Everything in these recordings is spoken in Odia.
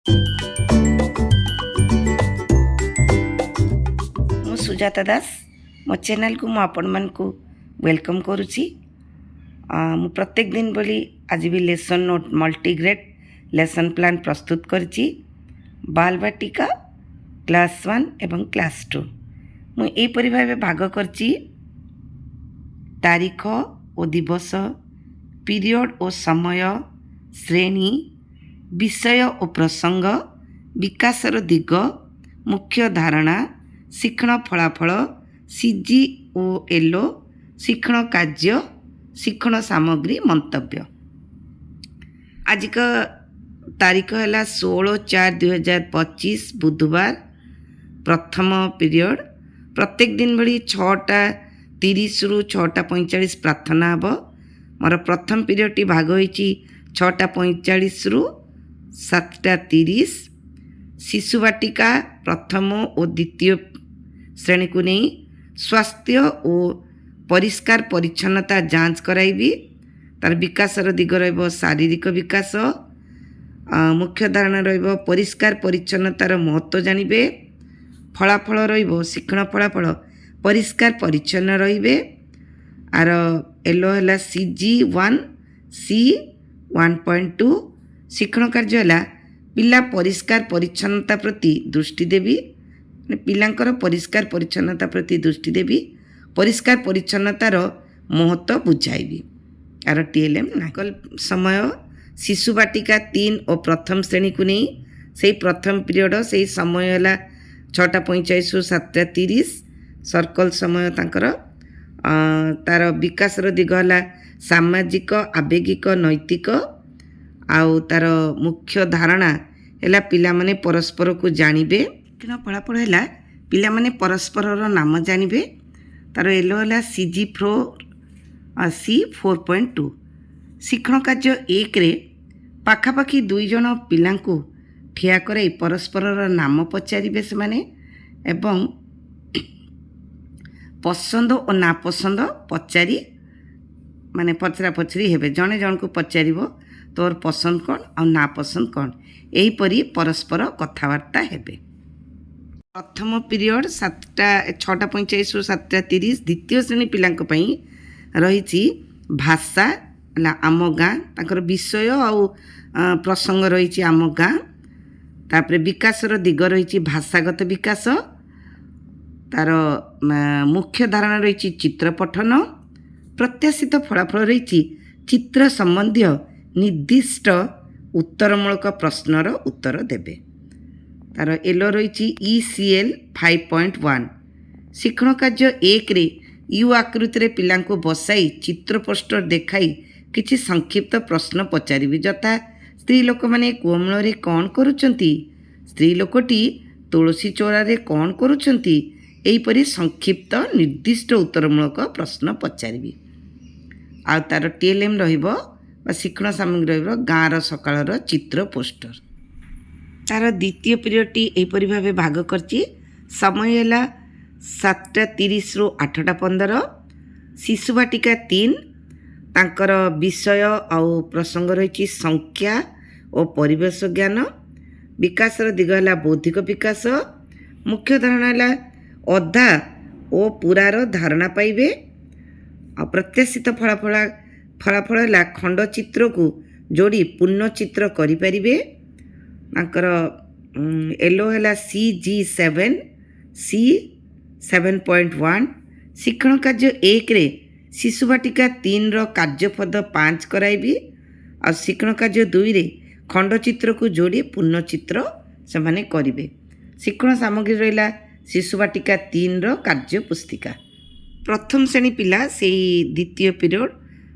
ମୁଁ ସୁଜାତା ଦାସ ମୋ ଚ୍ୟାନେଲକୁ ମୁଁ ଆପଣମାନଙ୍କୁ ୱେଲକମ୍ କରୁଛି। ମୁଁ ପ୍ରତ୍ୟେକ ଦିନ ବୋଲି ଆଜି ବି ଲେସନ୍ ନୋଟ୍ ମଲ୍ଟିଗ୍ରେଡ୍ ଲେସନ୍ ପ୍ଲାନ୍ ପ୍ରସ୍ତୁତ କରିଛି। ବାଲବାଟିକା କ୍ଲାସ୍ 1 ଏବଂ କ୍ଲାସ୍ 2 ମୁଁ ଏହିପରି ଭାବେ ଭାଗ କରିଛି। ତାରିଖ ଓ ଦିବସ, ପିରିୟଡ଼ ଓ ସମୟ, ଶ୍ରେଣୀ, ବିଷୟ ଓ ପ୍ରସଙ୍ଗ, ବିକାଶର ଦିଗ, ମୁଖ୍ୟ ଧାରଣା, ଶିକ୍ଷଣ ଫଳାଫଳ, ସିଜି ଓ ଏଲୋ, ଶିକ୍ଷଣ କାର୍ଯ୍ୟ, ଶିକ୍ଷଣ ସାମଗ୍ରୀ, ମନ୍ତବ୍ୟ। ଆଜିକ ତାରିଖ ହେଲା 16/4/2025 ବୁଧବାର, ପ୍ରଥମ ପିରିୟଡ଼। ପ୍ରତ୍ୟେକ ଦିନ ଭଳି 6:30ରୁ 6:45 ପ୍ରାର୍ଥନା ହେବ। ମୋର ପ୍ରଥମ ପିରିୟଡ଼ଟି ଭାଗ ହୋଇଛି 6:45ରୁ 7:30। ଶିଶୁ ବାଟିକା ପ୍ରଥମ ଓ ଦ୍ୱିତୀୟ ଶ୍ରେଣୀକୁ ନେଇ ସ୍ୱାସ୍ଥ୍ୟ ଓ ପରିଷ୍କାର ପରିଚ୍ଛନ୍ନତା ଯାଞ୍ଚ କରାଇବି। ତା'ର ବିକାଶର ଦିଗ ରହିବ ଶାରୀରିକ ବିକାଶ, ମୁଖ୍ୟ ଧାରଣା ରହିବ ପରିଷ୍କାର ପରିଚ୍ଛନ୍ନତାର ମହତ୍ତ୍ୱ ଜାଣିବେ, ଫଳାଫଳ ରହିବ ଶିକ୍ଷଣ ଫଳାଫଳ ପରିଷ୍କାର ପରିଚ୍ଛନ୍ନ ରହିବେ। ଆର ଏଲୋ ହେଲା CG1 C 1.2। ଶିକ୍ଷଣ କାର୍ଯ୍ୟ ହେଲା ପିଲା ପରିଷ୍କାର ପରିଚ୍ଛନ୍ନତା ପ୍ରତି ଦୃଷ୍ଟି ଦେବି, ପିଲାଙ୍କର ପରିଷ୍କାର ପରିଚ୍ଛନ୍ନତା ପ୍ରତି ଦୃଷ୍ଟି ଦେବି, ପରିଷ୍କାର ପରିଚ୍ଛନ୍ନତାର ମହତ୍ତ୍ୱ ବୁଝାଇବି। ଆର TLM ନାକଲ ସମୟ ଶିଶୁ ବାଟିକା 3 ଓ ପ୍ରଥମ ଶ୍ରେଣୀକୁ ନେଇ ସେଇ ପ୍ରଥମ ପିରିୟଡ଼, ସେଇ ସମୟ ହେଲା 6:45ରୁ 7:30। ସର୍କଲ ସମୟ ତାଙ୍କର। ତା'ର ବିକାଶର ଦିଗ ହେଲା ସାମାଜିକ, ଆବେଗିକ, ନୈତିକ। ଆଉ ତା'ର ମୁଖ୍ୟ ଧାରଣା ହେଲା ପିଲାମାନେ ପରସ୍ପରକୁ ଜାଣିବେ। ଶିକ୍ଷଣ ଫଳାଫଳ ହେଲା ପିଲାମାନେ ପରସ୍ପରର ନାମ ଜାଣିବେ। ତା'ର ଏଲୋ ହେଲା CG4 C 4.2। ଶିକ୍ଷଣ କାର୍ଯ୍ୟ 1ରେ ପାଖାପାଖି 2 ଜଣ ପିଲାଙ୍କୁ ଠିଆ କରାଇ ପରସ୍ପରର ନାମ ପଚାରିବେ ସେମାନେ, ଏବଂ ପସନ୍ଦ ଓ ନାପସନ୍ଦ ପଚାରି ପଚରାପଚରି ହେବେ। ଜଣେ ଜଣକୁ ପଚାରିବ ତୋର ପସନ୍ଦ କ'ଣ ଆଉ ନାପସନ୍ଦ କ'ଣ, ଏହିପରି ପରସ୍ପର କଥାବାର୍ତ୍ତା ହେବେ। ପ୍ରଥମ ପିରିୟଡ଼ 6:45ରୁ 7:30। ଦ୍ୱିତୀୟ ଶ୍ରେଣୀ ପିଲାଙ୍କ ପାଇଁ ରହିଛି ଭାଷା ହେଲା ଆମ ଗାଁ, ତାଙ୍କର ବିଷୟ ଆଉ ପ୍ରସଙ୍ଗ ରହିଛି ଆମ ଗାଁ। ତାପରେ ବିକାଶର ଦିଗ ରହିଛି ଭାଷାଗତ ବିକାଶ। ତା'ର ମୁଖ୍ୟ ଧାରଣା ରହିଛି ଚିତ୍ର ପଠନ। ପ୍ରତ୍ୟାଶିତ ଫଳାଫଳ ରହିଛି ଚିତ୍ର ସମ୍ବନ୍ଧୀୟ ନିର୍ଦ୍ଦିଷ୍ଟ ଉତ୍ତରମୂଳକ ପ୍ରଶ୍ନର ଉତ୍ତର ଦେବେ। ତା'ର ଏଲୋ ରହିଛି ECL 5.1। ଶିକ୍ଷଣ କାର୍ଯ୍ୟ 1ରେ ୟୁ ଆକୃତିରେ ପିଲାଙ୍କୁ ବସାଇ ଚିତ୍ର ପୋଷ୍ଟର ଦେଖାଇ କିଛି ସଂକ୍ଷିପ୍ତ ପ୍ରଶ୍ନ ପଚାରିବି, ଯଥା ସ୍ତ୍ରୀ ଲୋକମାନେ କୂଅମୂଳରେ କ'ଣ କରୁଛନ୍ତି, ସ୍ତ୍ରୀ ଲୋକଟି ତୁଳସୀ ଚଉରାରେ କ'ଣ କରୁଛନ୍ତି, ଏହିପରି ସଂକ୍ଷିପ୍ତ ନିର୍ଦ୍ଦିଷ୍ଟ ଉତ୍ତରମୂଳକ ପ୍ରଶ୍ନ ପଚାରିବି। ଆଉ ତା'ର TLM ରହିବ ବା ଶିକ୍ଷଣ ସାମଗ୍ରୀ ରହିବ ଗାଁର ସକାଳର ଚିତ୍ର ପୋଷ୍ଟର। ତା'ର ଦ୍ୱିତୀୟ ପିରିୟଡ଼ଟି ଏହିପରି ଭାବେ ଭାଗ କରିଛି। ସମୟ ହେଲା 7:30ରୁ 8:15। ଶିଶୁ ବାଟିକା 3, ତାଙ୍କର ବିଷୟ ଆଉ ପ୍ରସଙ୍ଗ ରହିଛି ସଂଖ୍ୟା ଓ ପରିବେଶ ଜ୍ଞାନ। ବିକାଶର ଦିଗ ହେଲା ବୌଦ୍ଧିକ ବିକାଶ। ମୁଖ୍ୟ ଧାରଣା ହେଲା ଅଧା ଓ ପୁରାର ଧାରଣା ପାଇବେ। ଆଉ ପ୍ରତ୍ୟାଶିତ ଫଳାଫଳ ହେଲା ଖଣ୍ଡଚିତ୍ରକୁ ଯୋଡ଼ି ପୂର୍ଣ୍ଣଚିତ୍ର କରିପାରିବେ। ତାଙ୍କର ଏଲୋ ହେଲା CG7 C 7.1। ଶିକ୍ଷଣ କାର୍ଯ୍ୟ 1ରେ ଶିଶୁ ବାଟିକା 3ର କାର୍ଯ୍ୟପଦ 5 କରାଇବି। ଆଉ ଶିକ୍ଷଣ କାର୍ଯ୍ୟ 2ରେ ଖଣ୍ଡଚିତ୍ରକୁ ଯୋଡ଼ି ପୂର୍ଣ୍ଣଚିତ୍ର ସେମାନେ କରିବେ। ଶିକ୍ଷଣ ସାମଗ୍ରୀ ରହିଲା ଶିଶୁ ବାଟିକା 3ର କାର୍ଯ୍ୟ ପୁସ୍ତିକା। ପ୍ରଥମ ଶ୍ରେଣୀ ପିଲା ସେଇ ଦ୍ୱିତୀୟ ପିରିୟଡ଼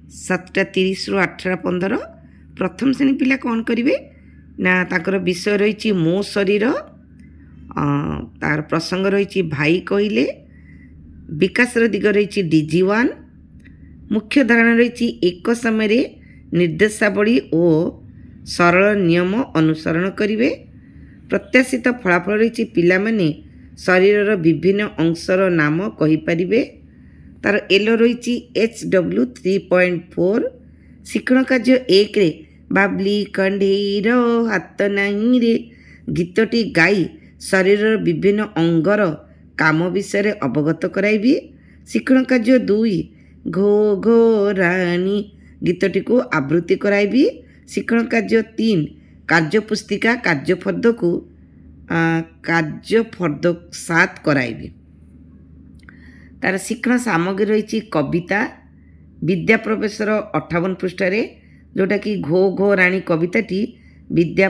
7:30ରୁ 8:15। ପ୍ରଥମ ଶ୍ରେଣୀ ପିଲା କ'ଣ କରିବେ ନା ତାଙ୍କର ବିଷୟ ରହିଛି ମୋ ଶରୀର, ତା'ର ପ୍ରସଙ୍ଗ ରହିଛି ଭାଇ କହିଲେ। ବିକାଶର ଦିଗ ରହିଛି DG1। ମୁଖ୍ୟ ଧାରଣା ରହିଛି ଏକ ସମୟରେ ନିର୍ଦ୍ଦେଶାବଳୀ ଓ ସରଳ ନିୟମ ଅନୁସରଣ କରିବେ। ପ୍ରତ୍ୟାଶିତ ଫଳାଫଳ ରହିଛି ପିଲାମାନେ ଶରୀରର ବିଭିନ୍ନ ଅଂଶର ନାମ କହିପାରିବେ। ତା'ର ଏଲୋ ରହିଛି HW 3.4। ଶିକ୍ଷଣ କାର୍ଯ୍ୟ 1ରେ ବାବଲି କଣ୍ଢେଇର ହାତ ନାହିଁରେ ଗୀତଟି ଗାଇ ଶରୀରର ବିଭିନ୍ନ ଅଙ୍ଗର କାମ ବିଷୟରେ ଅବଗତ କରାଇବି। ଶିକ୍ଷଣ କାର୍ଯ୍ୟ 2 ଘୋ ଘୋ ରାଣୀ ଗୀତଟିକୁ ଆବୃତ୍ତି କରାଇବି। ଶିକ୍ଷଣ କାର୍ଯ୍ୟ 3 କାର୍ଯ୍ୟପୁସ୍ତିକା କାର୍ଯ୍ୟଫର୍ଦ୍ଦକୁ କାର୍ଯ୍ୟଫର୍ଦ୍ଦ 7 କରାଇବି। ତାର ଶିକ୍ଷଣ ସାମଗ୍ରୀ ରହିଛି କବିତା ବିଦ୍ୟା ପ୍ରବେଶର 58 ପୃଷ୍ଠାରେ, ଯେଉଁଟାକି ଘୋ ଘୋ ରାଣୀ କବିତାଟି ବିଦ୍ୟା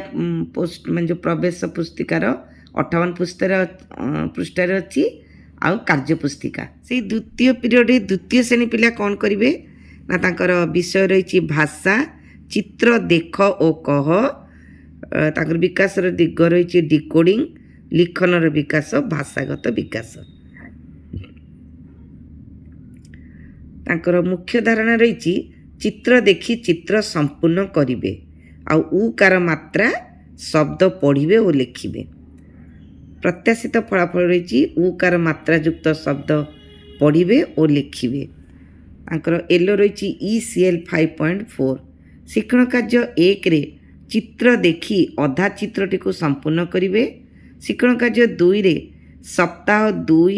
ମାନେ ଯେଉଁ ପ୍ରବେଶ ପୁସ୍ତିକାର 58 ପୃଷ୍ଠାରେ ଅଛି। ଆଉ କାର୍ଯ୍ୟପୁସ୍ତିକା ସେଇ ଦ୍ୱିତୀୟ ପିରିୟଡ଼ରେ ଦ୍ୱିତୀୟ ଶ୍ରେଣୀ ପିଲା କ'ଣ କରିବେ ନା ତାଙ୍କର ବିଷୟ ରହିଛି ଭାଷା, ଚିତ୍ର ଦେଖ ଓ କହ। ତାଙ୍କର ବିକାଶର ଦିଗ ରହିଛି ଡିକୋଡ଼ିଂ, ଲିଖନର ବିକାଶ, ଭାଷାଗତ ବିକାଶ। ତାଙ୍କର ମୁଖ୍ୟ ଧାରଣା ରହିଛି ଚିତ୍ର ଦେଖି ଚିତ୍ର ସମ୍ପୂର୍ଣ୍ଣ କରିବେ, ଆଉ ଉକାର ମାତ୍ରା ଶବ୍ଦ ପଢ଼ିବେ ଓ ଲେଖିବେ। ପ୍ରତ୍ୟାଶିତ ଫଳାଫଳ ରହିଛି ଉକାର ମାତ୍ରାଯୁକ୍ତ ଶବ୍ଦ ପଢ଼ିବେ ଓ ଲେଖିବେ। ତାଙ୍କର ଏଲୋ ରହିଛି ECL 5.4। ଶିକ୍ଷଣ କାର୍ଯ୍ୟ 1ରେ ଚିତ୍ର ଦେଖି ଅଧା ଚିତ୍ରଟିକୁ ସମ୍ପୂର୍ଣ୍ଣ କରିବେ। ଶିକ୍ଷଣ କାର୍ଯ୍ୟ 2ରେ ସପ୍ତାହ 2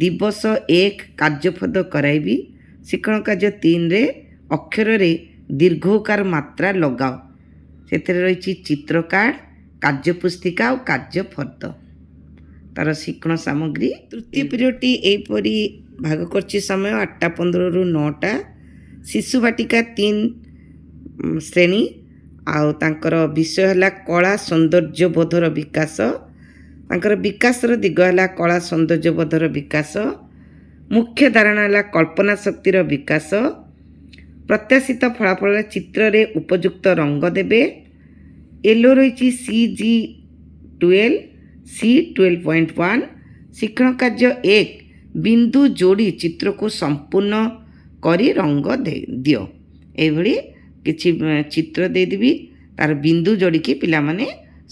ଦିବସ 1 କାର୍ଯ୍ୟଫର୍ଦ୍ଦ କରାଇବି। ଶିକ୍ଷଣ କାର୍ଯ୍ୟ 3ରେ ଅକ୍ଷରରେ ଦୀର୍ଘକାର ମାତ୍ରା ଲଗାଅ। ସେଥିରେ ରହିଛି ଚିତ୍ର କାର୍ଡ଼, କାର୍ଯ୍ୟପୁସ୍ତିକା ଆଉ କାର୍ଯ୍ୟଫର୍ଦ୍ଦ। ତାର ଶିକ୍ଷଣ ସାମଗ୍ରୀ ତୃତୀୟ ପିରିୟଡ଼ଟି ଏହିପରି ଭାଗ କରିଛି ସମୟ 8:15ରୁ 9ଟା। ଶିଶୁ ବାଟିକା 3 ଶ୍ରେଣୀ, ଆଉ ତାଙ୍କର ବିଷୟ ହେଲା କଳା ସୌନ୍ଦର୍ଯ୍ୟବୋଧର ବିକାଶ। ତାଙ୍କର ବିକାଶର ଦିଗ ହେଲା କଳା ସୌନ୍ଦର୍ଯ୍ୟବୋଧର ବିକାଶ। ମୁଖ୍ୟ ଧାରଣା ହେଲା କଳ୍ପନା ଶକ୍ତିର ବିକାଶ। ପ୍ରତ୍ୟାଶିତ ଫଳାଫଳରେ ଚିତ୍ରରେ ଉପଯୁକ୍ତ ରଙ୍ଗ ଦେବେ। ଏଲୋ ରହିଛି CG12 C12.1। ଶିକ୍ଷଣ କାର୍ଯ୍ୟ 1 ବିନ୍ଦୁ ଯୋଡ଼ି ଚିତ୍ରକୁ ସମ୍ପୂର୍ଣ୍ଣ କରି ରଙ୍ଗ ଦିଅ। ଏଇଭଳି କିଛି ଚିତ୍ର ଦେଇଦେବି, ତାର ବିନ୍ଦୁ ଯୋଡ଼ିକି ପିଲାମାନେ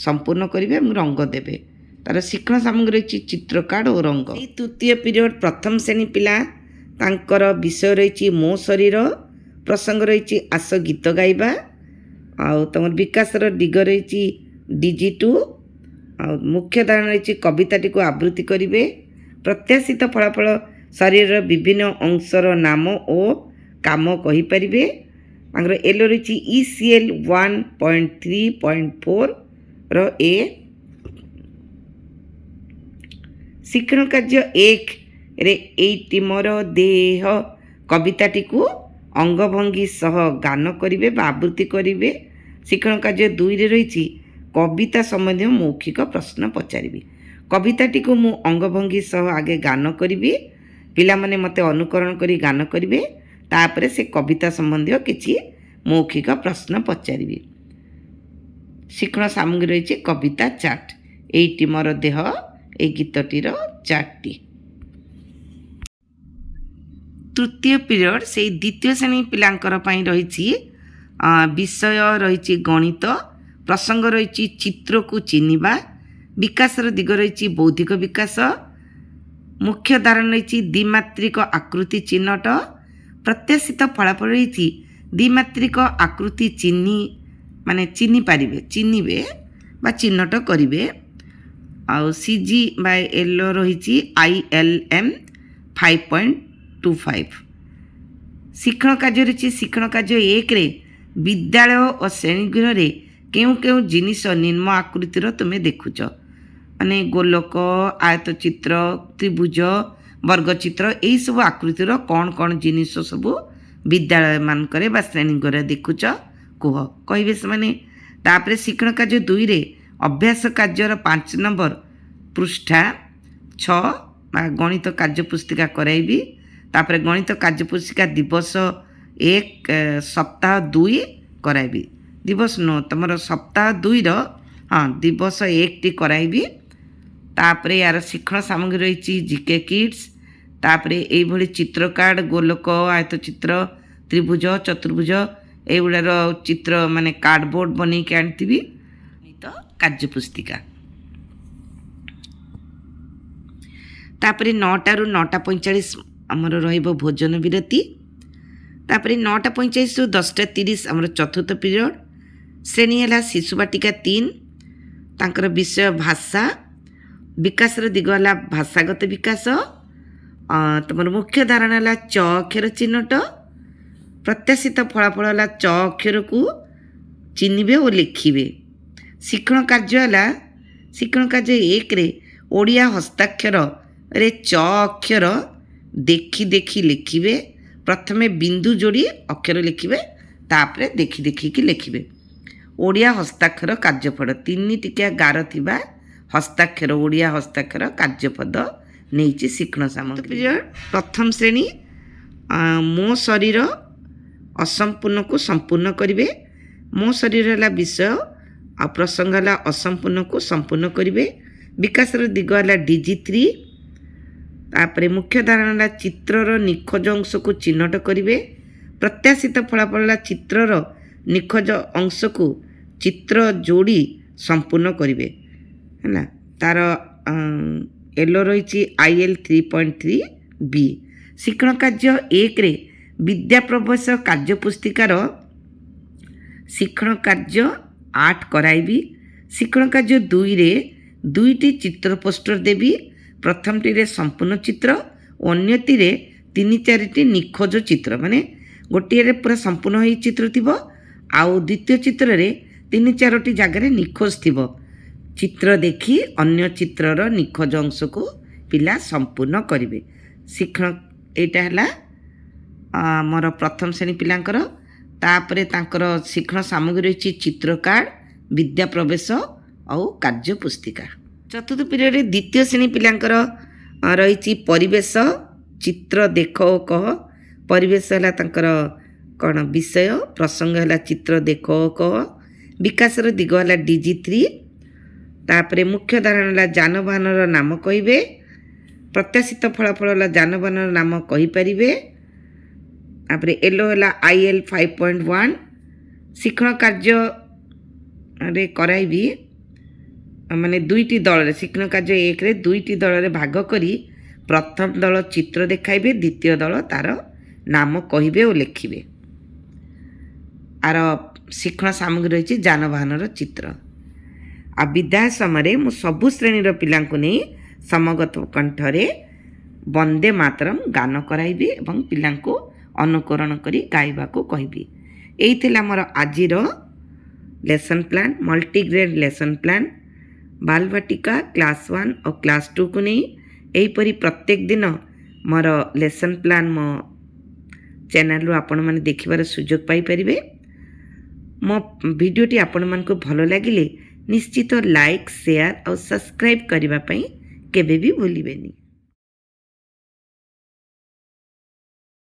ସମ୍ପୂର୍ଣ୍ଣ କରିବେ ଏବଂ ରଙ୍ଗ ଦେବେ। ତାର ଶିକ୍ଷଣ ସାମଗ୍ରୀ ରହିଛି ଚିତ୍ର କାର୍ଡ଼ ଓ ରଙ୍ଗ। ଏଇ ତୃତୀୟ ପିରିୟଡ଼ ପ୍ରଥମ ଶ୍ରେଣୀ ପିଲା, ତାଙ୍କର ବିଷୟ ରହିଛି ମୋ ଶରୀର, ପ୍ରସଙ୍ଗ ରହିଛି ଆସ ଗୀତ ଗାଇବା, ଆଉ ତମର ବିକାଶର ଦିଗ ରହିଛି DG2, ଆଉ ମୁଖ୍ୟ ଧାରଣା ରହିଛି କବିତାଟିକୁ ଆବୃତ୍ତି କରିବେ। ପ୍ରତ୍ୟାଶିତ ଫଳାଫଳ ଶରୀରର ବିଭିନ୍ନ ଅଂଶର ନାମ ଓ କାମ କହିପାରିବେ। ତାଙ୍କର ଏଲୋ ରହିଛି ECL 1.3.4 ର A। ଶିକ୍ଷଣ କାର୍ଯ୍ୟ 1ରେ ଏଇଟି ମୋର ଦେହ କବିତାଟିକୁ ଅଙ୍ଗଭଙ୍ଗୀ ସହ ଗାନ କରିବେ ବା ଆବୃତ୍ତି କରିବେ। ଶିକ୍ଷଣ କାର୍ଯ୍ୟ 2ରେ ରହିଛି କବିତା ସମ୍ବନ୍ଧୀୟ ମୌଖିକ ପ୍ରଶ୍ନ ପଚାରିବି। କବିତାଟିକୁ ମୁଁ ଅଙ୍ଗଭଙ୍ଗୀ ସହ ଆଗେ ଗାନ କରିବି, ପିଲାମାନେ ମୋତେ ଅନୁକରଣ କରି ଗାନ କରିବେ, ତାପରେ ସେ କବିତା ସମ୍ବନ୍ଧୀୟ କିଛି ମୌଖିକ ପ୍ରଶ୍ନ ପଚାରିବି। ଶିକ୍ଷଣ ସାମଗ୍ରୀ ରହିଛି କବିତା ଚାର୍ଟ। ଏଇଟି ମୋର ଦେହ এই ଗୀତଟିର ଚାର୍ଟଟି। ତୃତୀୟ ପିରିୟଡ଼ ସେଇ ଦ୍ୱିତୀୟ ଶ୍ରେଣୀ ପିଲାଙ୍କର ପାଇଁ ରହିଛି ବିଷୟ ରହିଛି ଗଣିତ, ପ୍ରସଙ୍ଗ ରହିଛି ଚିତ୍ରକୁ ଚିହ୍ନିବା, ବିକାଶର ଦିଗ ରହିଛି ବୌଦ୍ଧିକ ବିକାଶ, ମୁଖ୍ୟ ଧାରଣା ରହିଛି ଦ୍ୱିମାତ୍ରିକ ଆକୃତି ଚିହ୍ନଟ। ପ୍ରତ୍ୟାଶିତ ଫଳାଫଳ ରହିଛି ଦ୍ୱିମାତ୍ରିକ ଆକୃତି ଚିହ୍ନି ପାରିବେ, ଚିହ୍ନିବେ ବା ଚିହ୍ନଟ କରିବେ। ଆଉ CG/L ରହିଛି ILM 5.25। ଶିକ୍ଷଣ କାର୍ଯ୍ୟ ରହିଛି ଶିକ୍ଷଣ କାର୍ଯ୍ୟ 1ରେ ବିଦ୍ୟାଳୟ ଓ ଶ୍ରେଣୀଗୃହରେ କେଉଁ କେଉଁ ଜିନିଷ ନିମ୍ନ ଆକୃତିର ତୁମେ ଦେଖୁଛ, ମାନେ ଗୋଲକ, ଆୟତଚିତ୍ର, ତ୍ରିଭୁଜ, ବର୍ଗଚିତ୍ର, ଏଇସବୁ ଆକୃତିର କ'ଣ କ'ଣ ଜିନିଷ ସବୁ ବିଦ୍ୟାଳୟମାନଙ୍କରେ ବା ଶ୍ରେଣୀଗୃହରେ ଦେଖୁଛ କୁହ, କହିବେ ସେମାନେ। ତାପରେ ଶିକ୍ଷଣ କାର୍ଯ୍ୟ 2ରେ ଅଭ୍ୟାସ କାର୍ଯ୍ୟର 5 ନମ୍ବର ପୃଷ୍ଠା 6 ବା ଗଣିତ କାର୍ଯ୍ୟପୁସ୍ତିକା କରାଇବି। ତାପରେ ଗଣିତ କାର୍ଯ୍ୟପୁସ୍ତିକା ଦିବସ 1 ସପ୍ତାହ 2 କରାଇବି। ଦିବସ ନୁହଁ, ତୁମର ସପ୍ତାହ 2ର ଦିବସ 1ଟି କରାଇବି। ତାପରେ ୟାର ଶିକ୍ଷଣ ସାମଗ୍ରୀ ରହିଛି GK କିଡ୍ସ। ତାପରେ ଏଇଭଳି ଚିତ୍ର କାର୍ଡ଼, ଗୋଲକ, ଆୟତଚିତ୍ର, ତ୍ରିଭୁଜ, ଚତୁର୍ଭୁଜ ଏଇଗୁଡ଼ାର ଚିତ୍ର ମାନେ କାର୍ଡ଼ବୋର୍ଡ଼ ବନେଇକି ଆଣିଥିବି। କାର୍ଯ୍ୟପୁସ୍ତିକା। ତାପରେ 9ଟାରୁ 9:45 ଆମର ରହିବ ଭୋଜନ ବିରତି। ତାପରେ 9:45ରୁ 10:30 ଆମର ଚତୁର୍ଥ ପିରିୟଡ଼। ଶ୍ରେଣୀ ହେଲା ଶିଶୁ ବାଟିକା 3। ତାଙ୍କର ବିଷୟ ଭାଷା, ବିକାଶର ଦିଗ ହେଲା ଭାଷାଗତ ବିକାଶ, ତୁମର ମୁଖ୍ୟ ଧାରଣା ହେଲା ଚ ଅକ୍ଷର ଚିହ୍ନଟ, ପ୍ରତ୍ୟାଶିତ ଫଳାଫଳ ହେଲା ଚ ଅକ୍ଷରକୁ ଚିହ୍ନିବେ ଓ ଲେଖିବେ। ଶିକ୍ଷଣ କାର୍ଯ୍ୟ ହେଲା ଶିକ୍ଷଣ କାର୍ଯ୍ୟ 1ରେ ଓଡ଼ିଆ ହସ୍ତାକ୍ଷରରେ ଚ ଅକ୍ଷର ଦେଖି ଦେଖି ଲେଖିବେ। ପ୍ରଥମେ ବିନ୍ଦୁ ଯୋଡ଼ି ଅକ୍ଷର ଲେଖିବେ, ତାପରେ ଦେଖି ଦେଖିକି ଲେଖିବେ। ଓଡ଼ିଆ ହସ୍ତାକ୍ଷର କାର୍ଯ୍ୟପଦ 3 ଟିକିଆ ଗାର ଥିବା ହସ୍ତାକ୍ଷର ଓଡ଼ିଆ ହସ୍ତାକ୍ଷର କାର୍ଯ୍ୟପଦ ନେଇଛି ଶିକ୍ଷଣ ସାମଗ୍ରୀ। ପ୍ରଥମ ଶ୍ରେଣୀ ମୋ ଶରୀର ଅସମ୍ପୂର୍ଣ୍ଣକୁ ସମ୍ପୂର୍ଣ୍ଣ କରିବେ। ମୋ ଶରୀର ହେଲା ବିଷୟ ଆଉ ପ୍ରସଙ୍ଗ ହେଲା ଅସମ୍ପୂର୍ଣ୍ଣକୁ ସମ୍ପୂର୍ଣ୍ଣ କରିବେ। ବିକାଶର ଦିଗ ହେଲା DG3। ତାପରେ ମୁଖ୍ୟ ଧାରଣା ହେଲା ଚିତ୍ରର ନିଖୋଜ ଅଂଶକୁ ଚିହ୍ନଟ କରିବେ। ପ୍ରତ୍ୟାଶିତ ଫଳାଫଳ ହେଲା ଚିତ୍ରର ନିଖୋଜ ଅଂଶକୁ ଚିତ୍ର ଯୋଡ଼ି ସମ୍ପୂର୍ଣ୍ଣ କରିବେ ହେଲା। ତାର ଏଲୋ ରହିଛି IL 3.3B। ଶିକ୍ଷଣ କାର୍ଯ୍ୟ 1ରେ ବିଦ୍ୟା ପ୍ରବେଶ କାର୍ଯ୍ୟ ପୁସ୍ତିକାର ଶିକ୍ଷଣ କାର୍ଯ୍ୟ 8 କରାଇବି। ଶିକ୍ଷଣ କାର୍ଯ୍ୟ 2ରେ 2ଟି ଚିତ୍ର ପୋଷ୍ଟର ଦେବି। ପ୍ରଥମଟିରେ ସମ୍ପୂର୍ଣ୍ଣ ଚିତ୍ର, ଅନ୍ୟଟିରେ 3-4ଟି ନିଖୋଜ ଚିତ୍ର, ମାନେ ଗୋଟିଏରେ ପୁରା ସମ୍ପୂର୍ଣ୍ଣ ହୋଇ ଚିତ୍ର ଥିବ, ଆଉ ଦ୍ୱିତୀୟ ଚିତ୍ରରେ 3-4ଟି ଜାଗାରେ ନିଖୋଜ ଥିବ। ଚିତ୍ର ଦେଖି ଅନ୍ୟ ଚିତ୍ରର ନିଖୋଜ ଅଂଶକୁ ପିଲା ସମ୍ପୂର୍ଣ୍ଣ କରିବେ। ଶିକ୍ଷଣ ଏଇଟା ହେଲା ମୋର ପ୍ରଥମ ଶ୍ରେଣୀ ପିଲାଙ୍କର। ତାପରେ ତାଙ୍କର ଶିକ୍ଷଣ ସାମଗ୍ରୀ ରହିଛି ଚିତ୍ର କାର୍ଡ଼, ବିଦ୍ୟା ପ୍ରବେଶ ଆଉ କାର୍ଯ୍ୟ ପୁସ୍ତିକା। ଚତୁର୍ଥ ପିରିୟଡ଼ରେ ଦ୍ୱିତୀୟ ଶ୍ରେଣୀ ପିଲାଙ୍କର ରହିଛି ପରିବେଶ, ଚିତ୍ର ଦେଖ ଓ କହ। ପରିବେଶ ହେଲା ତାଙ୍କର କ'ଣ ବିଷୟ, ପ୍ରସଙ୍ଗ ହେଲା ଚିତ୍ର ଦେଖ ଓ କହ। ବିକାଶର ଦିଗ ହେଲା DG3। ତାପରେ ମୁଖ୍ୟ ଧାରଣା ହେଲା ଯାନବାହନର ନାମ କହିବେ। ପ୍ରତ୍ୟାଶିତ ଫଳାଫଳ ହେଲା ଯାନବାହନର ନାମ କହିପାରିବେ। ତାପରେ ଏଲୋ ହେଲା IL 5.1। ଶିକ୍ଷଣ କାର୍ଯ୍ୟରେ କରାଇବି, ମାନେ 2ଟି ଦଳରେ ଶିକ୍ଷଣ କାର୍ଯ୍ୟ 1ରେ 2ଟି ଦଳରେ ଭାଗ କରି ପ୍ରଥମ ଦଳ ଚିତ୍ର ଦେଖାଇବେ, ଦ୍ୱିତୀୟ ଦଳ ତାର ନାମ କହିବେ ଓ ଲେଖିବେ। ଆର ଶିକ୍ଷଣ ସାମଗ୍ରୀ ରହିଛି ଯାନବାହନର ଚିତ୍ର। ଆଉ ବିଦାୟ ସମୟରେ ମୁଁ ସବୁ ଶ୍ରେଣୀର ପିଲାଙ୍କୁ ନେଇ ସମଗତ କଣ୍ଠରେ ବନ୍ଦେ ମାତରମ୍ ଗାନ କରାଇବି ଏବଂ ପିଲାଙ୍କୁ ଅନୁକରଣ କରି ଗାଇବାକୁ କହିବି। ଏଇ ଥିଲା ମୋର ଆଜିର lesson plan, multigrade lesson plan. Balvatika class 1 ଓ କ୍ଲାସ୍ 2କୁ ନେଇ ଏହିପରି ପ୍ରତ୍ୟେକ ଦିନ ମୋର ଲେସନ୍ ପ୍ଲାନ୍ ମୋ ଚ୍ୟାନେଲରୁ ଆପଣମାନେ ଦେଖିବାର ସୁଯୋଗ ପାଇପାରିବେ। ମୋ ଭିଡ଼ିଓଟି ଆପଣମାନଙ୍କୁ ଭଲ ଲାଗିଲେ ନିଶ୍ଚିତ ଲାଇକ୍, ସେୟାର ଆଉ ସବସ୍କ୍ରାଇବ୍ କରିବା ପାଇଁ କେବେ ବି ଭୁଲିବେନି।